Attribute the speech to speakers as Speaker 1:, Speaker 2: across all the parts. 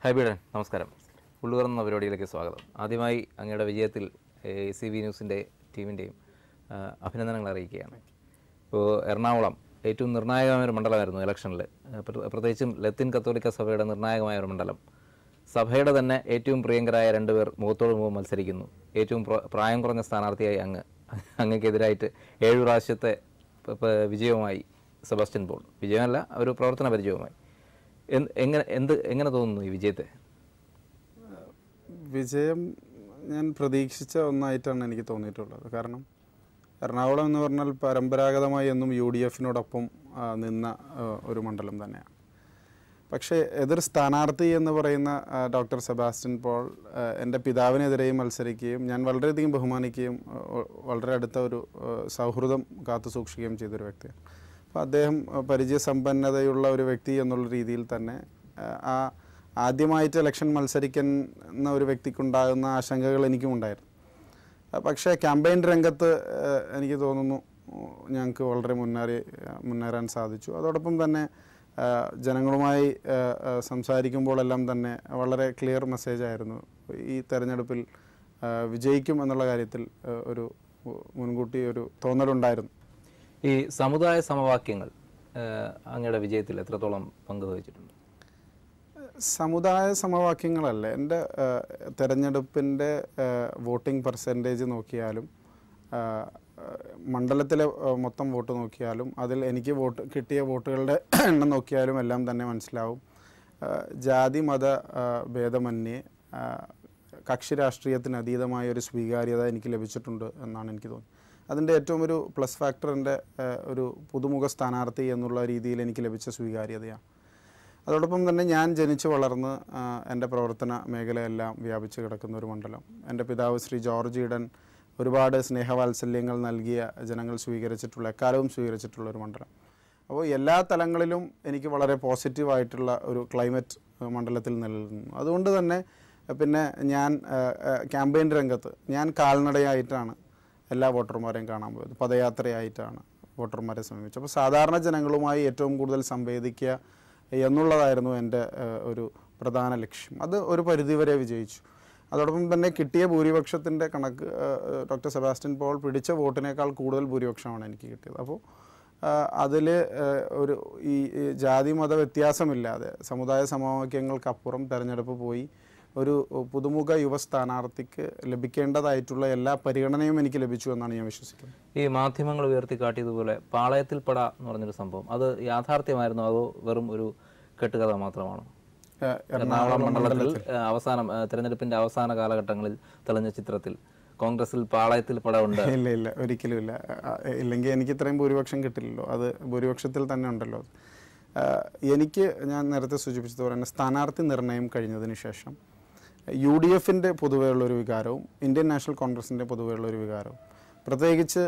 Speaker 1: ഹൈബീഡൻ നമസ്കാരം. ഉള്ളുകറന്ന പരിപാടിയിലേക്ക് സ്വാഗതം. ആദ്യമായി അങ്ങയുടെ വിജയത്തിൽ CB ന്യൂസിൻ്റെ ടീമിൻ്റെയും അഭിനന്ദനങ്ങൾ അറിയിക്കുകയാണ്. ഇപ്പോൾ എറണാകുളം ഏറ്റവും നിർണായകമായ ഒരു മണ്ഡലമായിരുന്നു ഇലക്ഷനിൽ, പ്രത്യേകിച്ചും ലത്തീൻ കത്തോലിക്ക സഭയുടെ നിർണായകമായ ഒരു മണ്ഡലം. സഭയുടെ തന്നെ ഏറ്റവും പ്രിയങ്കരായ രണ്ടുപേർ മുഖത്തോട് മുഖം മത്സരിക്കുന്നു. ഏറ്റവും പ്രായം കുറഞ്ഞ സ്ഥാനാർത്ഥിയായി അങ്ങക്കെതിരായിട്ട് 7 പ്രാവശ്യത്തെ വിജയവുമായി സെബാസ്റ്റ്യൻ പോൾ. വിജയമല്ല, ഒരു പ്രവർത്തന പരിചയവുമായി. എങ്ങനെ തോന്നുന്നു ഈ വിജയത്തെ?
Speaker 2: വിജയം ഞാൻ പ്രതീക്ഷിച്ച ഒന്നായിട്ടാണ് എനിക്ക് തോന്നിയിട്ടുള്ളത്. കാരണം എറണാകുളം എന്ന് പറഞ്ഞാൽ പരമ്പരാഗതമായി എന്നും UDFനോടൊപ്പം നിന്ന ഒരു മണ്ഡലം തന്നെയാണ്. പക്ഷേ എതിർ സ്ഥാനാർത്ഥി എന്ന് പറയുന്ന ഡോക്ടർ സെബാസ്റ്റ്യൻ പോൾ എൻ്റെ പിതാവിനെതിരെയും മത്സരിക്കുകയും ഞാൻ വളരെയധികം ബഹുമാനിക്കുകയും വളരെ അടുത്ത ഒരു സൗഹൃദം കാത്തു സൂക്ഷിക്കുകയും ചെയ്തൊരു വ്യക്തിയാണ്. അപ്പോൾ അദ്ദേഹം പരിചയസമ്പന്നതയുള്ള ഒരു വ്യക്തി എന്നുള്ള രീതിയിൽ തന്നെ ആദ്യമായിട്ട് ഇലക്ഷൻ മത്സരിക്കുന്ന ഒരു വ്യക്തിക്കുണ്ടാകുന്ന ആശങ്കകൾ എനിക്കും ഉണ്ടായിരുന്നു. പക്ഷേ ക്യാമ്പയിൻ രംഗത്ത് എനിക്ക് തോന്നുന്നു ഞങ്ങൾക്ക് വളരെ മുന്നേറാൻ സാധിച്ചു. അതോടൊപ്പം തന്നെ ജനങ്ങളുമായി സംസാരിക്കുമ്പോഴെല്ലാം തന്നെ വളരെ ക്ലിയർ മെസ്സേജായിരുന്നു. ഈ തെരഞ്ഞെടുപ്പിൽ വിജയിക്കും എന്നുള്ള കാര്യത്തിൽ ഒരു മുൻകൂട്ടി ഒരു തോന്നലുണ്ടായിരുന്നു.
Speaker 1: ഈ സമുദായ സമവാക്യങ്ങൾ അങ്ങയുടെ വിജയത്തിൽ എത്രത്തോളം പങ്കുവഹിച്ചിട്ടുണ്ട്?
Speaker 2: സമുദായ സമവാക്യങ്ങളല്ല, എൻ്റെ തെരഞ്ഞെടുപ്പിൻ്റെ വോട്ടിംഗ് പെർസെൻറ്റേജ് നോക്കിയാലും മണ്ഡലത്തിലെ മൊത്തം വോട്ട് നോക്കിയാലും അതിൽ എനിക്ക് കിട്ടിയ വോട്ടുകളുടെ എണ്ണം നോക്കിയാലും എല്ലാം തന്നെ മനസ്സിലാവും. ജാതി മത ഭേദമന്യേ കക്ഷി രാഷ്ട്രീയത്തിന് അതീതമായ ഒരു സ്വീകാര്യത എനിക്ക് ലഭിച്ചിട്ടുണ്ട് എന്നാണ് എനിക്ക് തോന്നുന്നത്. അതിൻ്റെ ഏറ്റവും ഒരു പ്ലസ് ഫാക്ടർ എൻ്റെ ഒരു പുതുമുഖ സ്ഥാനാർത്ഥി എന്നുള്ള രീതിയിൽ എനിക്ക് ലഭിച്ച സ്വീകാര്യതയാണ്. അതോടൊപ്പം തന്നെ ഞാൻ ജനിച്ചു വളർന്ന് എൻ്റെ പ്രവർത്തന മേഖലയെല്ലാം വ്യാപിച്ച് കിടക്കുന്ന ഒരു മണ്ഡലം. എൻ്റെ പിതാവ് ശ്രീ ജോർജ് ഈഡൻ ഒരുപാട് സ്നേഹവാത്സല്യങ്ങൾ നൽകിയ ജനങ്ങൾ എക്കാലവും സ്വീകരിച്ചിട്ടുള്ള ഒരു മണ്ഡലം. അപ്പോൾ എല്ലാ തലങ്ങളിലും എനിക്ക് വളരെ പോസിറ്റീവായിട്ടുള്ള ഒരു ക്ലൈമറ്റ് മണ്ഡലത്തിൽ നിലനിൽക്കുന്നു. അതുകൊണ്ട് തന്നെ പിന്നെ ഞാൻ ക്യാമ്പയിൻ രംഗത്ത് ഞാൻ കാൽനടയായിട്ടാണ് എല്ലാ വോട്ടർമാരെയും കാണാൻ പോയത്, പദയാത്രയായിട്ടാണ് വോട്ടർമാരെ സമീപിച്ചത്. അപ്പോൾ സാധാരണ ജനങ്ങളുമായി ഏറ്റവും കൂടുതൽ സംവേദിക്കുക എന്നുള്ളതായിരുന്നു എൻ്റെ ഒരു പ്രധാന ലക്ഷ്യം. അത് ഒരു പരിധിവരെ വിജയിച്ചു. അതോടൊപ്പം തന്നെ കിട്ടിയ ഭൂരിപക്ഷത്തിൻ്റെ കണക്ക് ഡോക്ടർ സെബാസ്റ്റ്യൻ പോൾ പിടിച്ച വോട്ടിനേക്കാൾ കൂടുതൽ ഭൂരിപക്ഷമാണ് എനിക്ക് കിട്ടിയത്. അപ്പോൾ അതിൽ ഒരു ഈ ജാതി മത വ്യത്യാസമില്ലാതെ സമുദായ സമവാക്യങ്ങൾക്കപ്പുറം തെരഞ്ഞെടുപ്പ് പോയി ഒരു പുതുമുഖ യുവ സ്ഥാനാർത്ഥിക്ക് ലഭിക്കേണ്ടതായിട്ടുള്ള എല്ലാ പരിഗണനയും എനിക്ക് ലഭിച്ചു എന്നാണ് ഞാൻ വിശ്വസിക്കുന്നത്.
Speaker 1: ഈ മാധ്യമങ്ങൾ ഉയർത്തിക്കാട്ടിയതുപോലെ പാളയത്തിൽ പെട എന്ന് പറഞ്ഞൊരു സംഭവം, അത് യാഥാർത്ഥ്യമായിരുന്നോ അതോ വെറും ഒരു കെട്ടുകഥ മാത്രമാണോ? എറണാകുളം മണ്ഡലത്തിൽ തെരഞ്ഞെടുപ്പിന്റെ അവസാന കാലഘട്ടങ്ങളിൽ തെളിഞ്ഞ ചിത്രത്തിൽ കോൺഗ്രസിൽ പാളയത്തിൽ പട ഉണ്ട്.
Speaker 2: ഇല്ല, ഒരിക്കലും ഇല്ല. ഇല്ലെങ്കിൽ എനിക്ക് ഇത്രയും ഭൂരിപക്ഷം കിട്ടില്ലല്ലോ. അത് ഭൂരിപക്ഷത്തിൽ തന്നെ ഉണ്ടല്ലോ. ഞാൻ നേരത്തെ സൂചിപ്പിച്ചതുപോലെ തന്നെ സ്ഥാനാർത്ഥി നിർണയം കഴിഞ്ഞതിന് ശേഷം UDFൻ്റെ പൊതുവെയുള്ളൊരു വികാരവും ഇന്ത്യൻ നാഷണൽ കോൺഗ്രസിൻ്റെ പൊതുവെയുള്ളൊരു വികാരവും, പ്രത്യേകിച്ച്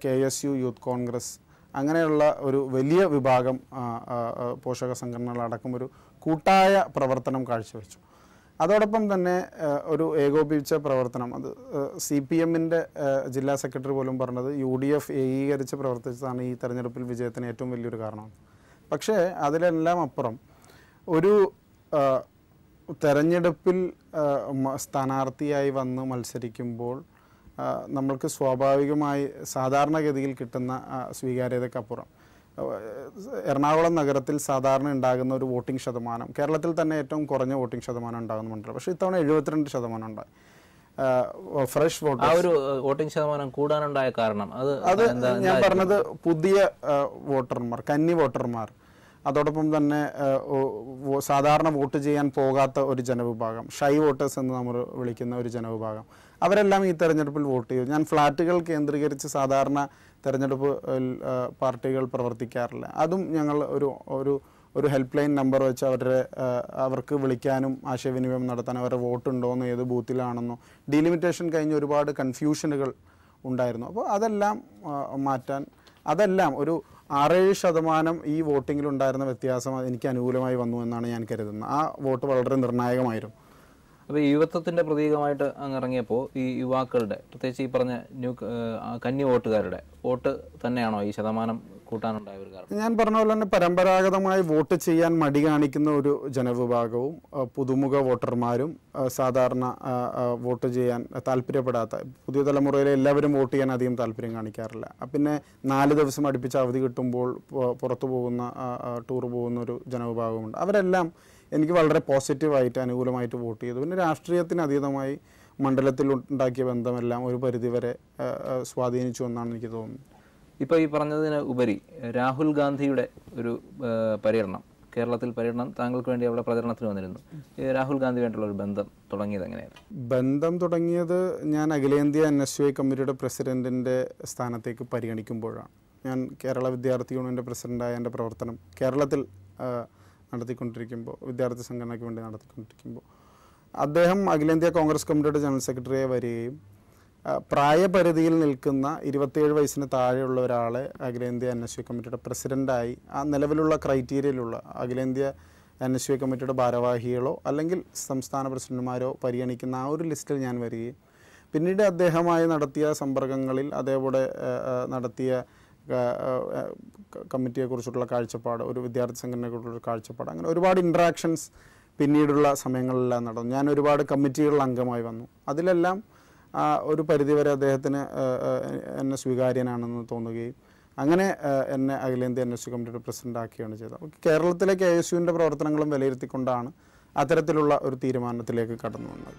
Speaker 2: KSU യൂത്ത് കോൺഗ്രസ് അങ്ങനെയുള്ള ഒരു വലിയ വിഭാഗം പോഷക സംഘടനകളടക്കം ഒരു കൂട്ടായ പ്രവർത്തനം കാഴ്ചവെച്ചു. അതോടൊപ്പം തന്നെ ഒരു ഏകോപിപ്പിച്ച പ്രവർത്തനം, അത് CPMൻ്റെ ജില്ലാ സെക്രട്ടറി പോലും പറഞ്ഞത് UDF ഏകീകരിച്ച് പ്രവർത്തിച്ചതാണ് ഈ തെരഞ്ഞെടുപ്പിൽ വിജയത്തിന് ഏറ്റവും വലിയൊരു കാരണം. പക്ഷേ അതിലെല്ലാം അപ്പുറം ഒരു തെരഞ്ഞെടുപ്പിൽ സ്ഥാനാർത്ഥിയായി വന്ന് മത്സരിക്കുമ്പോൾ നമ്മൾക്ക് സ്വാഭാവികമായി സാധാരണഗതിയിൽ കിട്ടുന്ന സ്വീകാര്യതയ്ക്കപ്പുറം എറണാകുളം നഗരത്തിൽ സാധാരണ ഉണ്ടാകുന്ന ഒരു വോട്ടിംഗ് ശതമാനം, കേരളത്തിൽ തന്നെ ഏറ്റവും കുറഞ്ഞ വോട്ടിംഗ് ശതമാനം ഉണ്ടാകുന്ന മണ്ഡലം. പക്ഷേ ഇത്തവണ 72% ഉണ്ടായി ഫ്രഷ് വോട്ട്.
Speaker 1: ആ ഒരു വോട്ടിംഗ് ശതമാനം കൂടാനുണ്ടായ കാരണം
Speaker 2: അത് ഞാൻ പറഞ്ഞത് പുതിയ വോട്ടർമാർ, കന്നി വോട്ടർമാർ, അതോടൊപ്പം തന്നെ സാധാരണ വോട്ട് ചെയ്യാൻ പോകാത്ത ഒരു ജനവിഭാഗം, ഷൈ വോട്ടേഴ്സ് എന്ന് നമ്മൾ വിളിക്കുന്ന ഒരു ജനവിഭാഗം, അവരെല്ലാം ഈ തെരഞ്ഞെടുപ്പിൽ വോട്ട് ചെയ്തു. ഞാൻ ഫ്ലാറ്റുകൾ കേന്ദ്രീകരിച്ച് സാധാരണ തെരഞ്ഞെടുപ്പ് പാർട്ടികൾ പ്രവർത്തിക്കാറില്ല. അതും ഞങ്ങൾ ഒരു ഹെൽപ്പ് ലൈൻ നമ്പർ വെച്ച് അവർക്ക് വിളിക്കാനും ആശയവിനിമയം നടത്താനും അവരുടെ വോട്ടുണ്ടോയെന്നോ ഏത് ബൂത്തിലാണെന്നോ ഡീലിമിറ്റേഷൻ കഴിഞ്ഞ് ഒരുപാട് കൺഫ്യൂഷനുകൾ ഉണ്ടായിരുന്നു. അപ്പോൾ അതെല്ലാം മാറ്റാൻ, അതെല്ലാം ഒരു 6-7% ഈ വോട്ടിങ്ങിലുണ്ടായിരുന്ന വ്യത്യാസം എനിക്ക് അനുകൂലമായി വന്നു എന്നാണ് ഞാൻ കരുതുന്നത്. ആ വോട്ട് വളരെ നിർണായകമായിരുന്നു.
Speaker 1: അപ്പോൾ ഈ യുവത്വത്തിൻ്റെ പ്രതീകമായിട്ട് അങ്ങ് ഇറങ്ങിയപ്പോൾ ഈ യുവാക്കളുടെ പ്രത്യേകിച്ച് ഈ പറഞ്ഞ കന്നി വോട്ടുകാരുടെ വോട്ട് തന്നെയാണോ ഈ ശതമാനം കൂട്ടാനുണ്ടായ ഒരു കാരണം?
Speaker 2: ഞാൻ പറഞ്ഞ പോലെ തന്നെ പരമ്പരാഗതമായി വോട്ട് ചെയ്യാൻ മടി കാണിക്കുന്ന ഒരു ജനവിഭാഗവും പുതുമുഖ വോട്ടർമാരും സാധാരണ വോട്ട് ചെയ്യാൻ താല്പര്യപ്പെടാത്ത പുതിയ തലമുറയിലെ എല്ലാവരും വോട്ട് ചെയ്യാൻ അധികം താല്പര്യം കാണിക്കാറില്ല. പിന്നെ 4 ദിവസം അടുപ്പിച്ച് അവധി കിട്ടുമ്പോൾ പുറത്തു പോകുന്ന ടൂർ പോകുന്ന ഒരു ജനവിഭാഗമുണ്ട്. അവരെല്ലാം എനിക്ക് വളരെ പോസിറ്റീവായിട്ട് അനുകൂലമായിട്ട് വോട്ട് ചെയ്തു. പിന്നെ രാഷ്ട്രീയത്തിന് അതീതമായി മണ്ഡലത്തിൽ ഉണ്ടാക്കിയ ബന്ധമെല്ലാം ഒരു പരിധിവരെ സ്വാധീനിച്ചു എന്നാണ് എനിക്ക് തോന്നുന്നത്.
Speaker 1: ഇപ്പോൾ ഈ പറഞ്ഞതിന് ഉപരി രാഹുൽ ഗാന്ധിയുടെ ഒരു കേരളത്തിൽ പര്യടനം താങ്കൾക്ക് വേണ്ടി അവിടെ പ്രചരണത്തിന് വന്നിരുന്നു. രാഹുൽ ഗാന്ധിയുമായിട്ടുള്ള ഒരു ബന്ധം തുടങ്ങിയത് എങ്ങനെയായിരുന്നു?
Speaker 2: ബന്ധം തുടങ്ങിയത് ഞാൻ അഖിലേന്ത്യാ NSUI കമ്മിറ്റിയുടെ പ്രസിഡൻറ്റിൻ്റെ സ്ഥാനത്തേക്ക് പരിഗണിക്കുമ്പോഴാണ്. ഞാൻ കേരള വിദ്യാർത്ഥി യൂണിയൻ്റെ പ്രസിഡൻ്റായ എൻ്റെ പ്രവർത്തനം കേരളത്തിൽ നടത്തിക്കൊണ്ടിരിക്കുമ്പോൾ, വിദ്യാർത്ഥി സംഘടനയ്ക്ക് വേണ്ടി നടത്തിക്കൊണ്ടിരിക്കുമ്പോൾ അദ്ദേഹം അഖിലേന്ത്യാ കോൺഗ്രസ് കമ്മിറ്റിയുടെ ജനറൽ സെക്രട്ടറിയായി വരികയും പ്രായപരിധിയിൽ നിൽക്കുന്ന 27 വയസ്സിന് താഴെയുള്ള ഒരാളെ അഖിലേന്ത്യാ NSUI കമ്മിറ്റിയുടെ പ്രസിഡൻ്റായി ആ നിലവിലുള്ള ക്രൈറ്റീരിയയിലുള്ള അഖിലേന്ത്യാ NSUI കമ്മിറ്റിയുടെ ഭാരവാഹികളോ അല്ലെങ്കിൽ സംസ്ഥാന പ്രസിഡന്റുമാരോ പരിഗണിക്കുന്ന ആ ഒരു ലിസ്റ്റിൽ ഞാൻ വരികയും പിന്നീട് അദ്ദേഹമായി നടത്തിയ സമ്പർക്കങ്ങളിൽ അതേപോലെ നടത്തിയ കമ്മിറ്റിയെക്കുറിച്ചുള്ള കാഴ്ചപ്പാട്, ഒരു വിദ്യാർത്ഥി സംഘടനയെക്കുറിച്ചുള്ള കാഴ്ചപ്പാട്, അങ്ങനെ ഒരുപാട് ഇൻട്രാക്ഷൻസ് പിന്നീടുള്ള സമയങ്ങളിലെല്ലാം നടന്നു. ഞാൻ ഒരുപാട് കമ്മിറ്റികളിൽ അംഗമായി വന്നു. അതിലെല്ലാം ഒരു പരിധിവരെ അദ്ദേഹത്തിന് എന്നെ സ്വീകാര്യനാണെന്ന് തോന്നുകയും അങ്ങനെ എന്നെ അഖിലേന്ത്യാ NSUI കമ്മിറ്റിയുടെ പ്രസിഡന്റ് ആക്കുകയാണ് ചെയ്തത്. കേരളത്തിലെ KSUവിൻ്റെ പ്രവർത്തനങ്ങളും വിലയിരുത്തിക്കൊണ്ടാണ് അത്തരത്തിലുള്ള ഒരു തീരുമാനത്തിലേക്ക് കടന്നു വന്നത്.